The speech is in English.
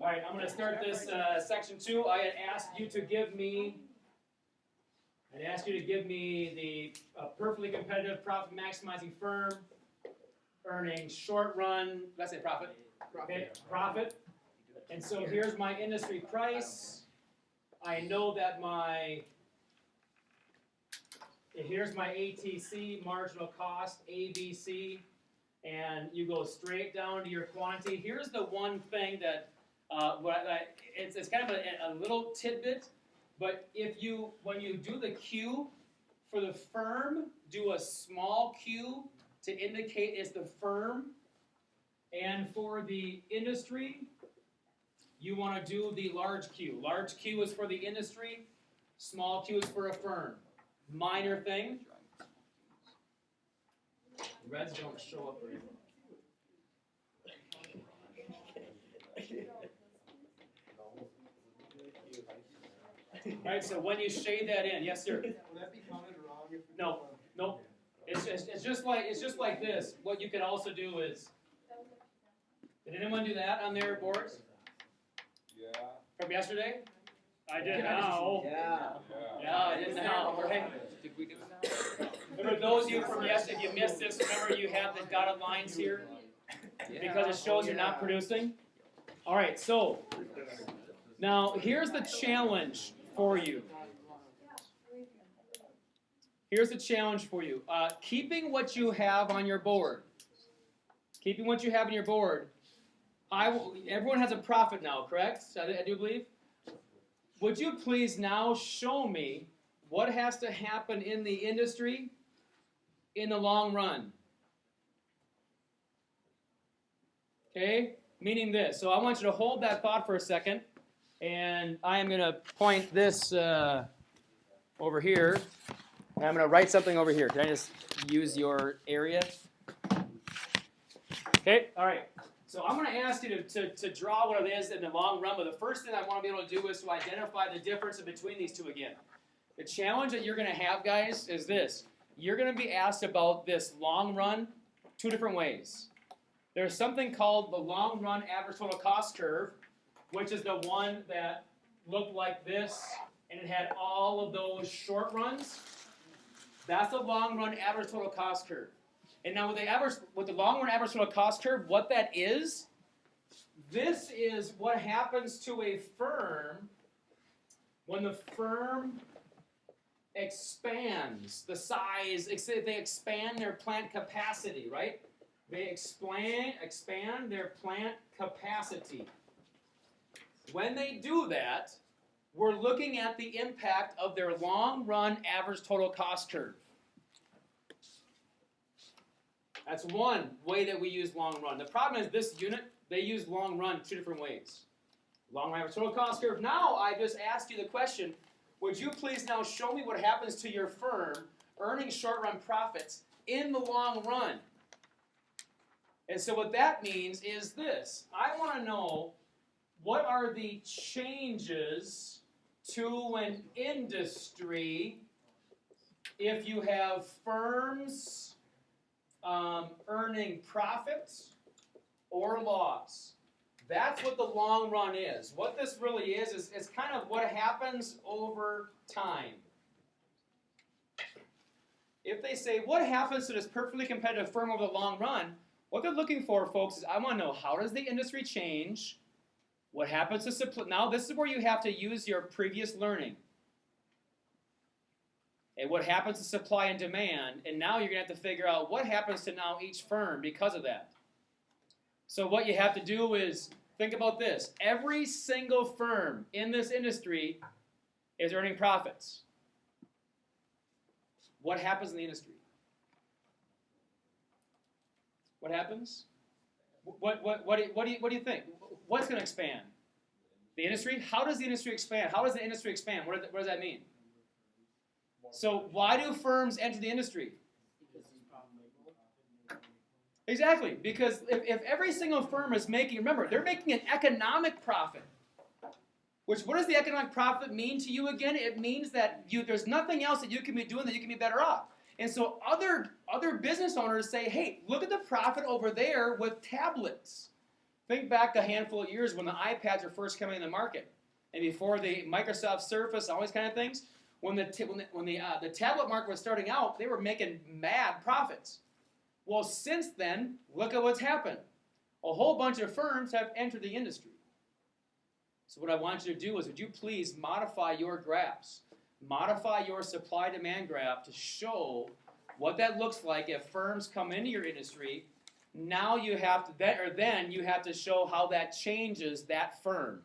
All right, I'm going to start this section 2. I had asked you to give me the perfectly competitive profit maximizing firm earning short run, let's say profit. Okay, profit. And so here's my industry price. I know that here's my ATC, marginal cost, ABC, and you go straight down to your quantity. Here's the one thing that, it's kind of a little tidbit, but when you do the Q for the firm, do a small q to indicate it's the firm, and for the industry, you want to do the large Q. Large Q is for the industry, small q is for a firm. Minor thing. Reds don't show up very well. All right, so when you shade that in, yes, sir. Will that be counted wrong? No. It's just like this. What you can also do is. Did anyone do that on their boards? Yeah. From yesterday? I did now. Yeah, I did now. Right? Did we do it now? Remember those of you from yesterday, if you missed this, remember you have the dotted lines here? Because it shows you're not producing? All right, so now here's the challenge for you. Here's the challenge for you. Keeping what you have on your board. Keeping what you have on your board. Everyone has a profit now, correct? I do believe. Would you please now show me what has to happen in the industry in the long run? Okay? Meaning this. So I want you to hold that thought for a second, and I am going to point this over here, and I'm going to write something over here. Can I just use your area? Okay? All right. So I'm going to ask you to draw what it is in the long run, but the first thing I want to be able to do is to identify the difference between these two again. The challenge that you're going to have, guys, is this. You're going to be asked about this long run two different ways. There's something called the long run average total cost curve, which is the one that looked like this, and it had all of those short runs. That's the long run average total cost curve. And now with the long run average total cost curve, what that is, this is what happens to a firm when the firm expands the size, they expand their plant capacity, right? They expand their plant capacity. When they do that, we're looking at the impact of their long run average total cost curve. That's one way that we use long run. The problem is this unit, they use long run two different ways. Long run average total cost curve. Now I just asked you the question, would you please now show me what happens to your firm earning short run profits in the long run? And so what that means is this. I want to know what are the changes to an industry if you have firms earning profits or loss. That's what the long run is. What this really is kind of what happens over time. If they say, what happens to this perfectly competitive firm over the long run, what they're looking for, folks, is I want to know, how does the industry change? What happens to supply? Now, this is where you have to use your previous learning. And what happens to supply and demand, and now you're going to have to figure out what happens to now each firm because of that. So what you have to do is think about this. Every single firm in this industry is earning profits. What happens in the industry? What happens? What do you think? What's going to expand? The industry? How does the industry expand? How does the industry expand? What does that mean? So why do firms enter the industry? Exactly, because if every single firm is making, remember, they're making an economic profit. What does the economic profit mean to you again? It means that there's nothing else that you can be doing that you can be better off. And so other business owners say, hey, look at the profit over there with tablets. Think back a handful of years when the iPads were first coming in the market, and before the Microsoft Surface, all these kind of things. When the tablet market was starting out, they were making mad profits. Well, since then, look at what's happened. A whole bunch of firms have entered the industry. So what I want you to do is, would you please modify your graphs, modify your supply-demand graph to show what that looks like if firms come into your industry. Now you have to, then you have to show how that changes that firm.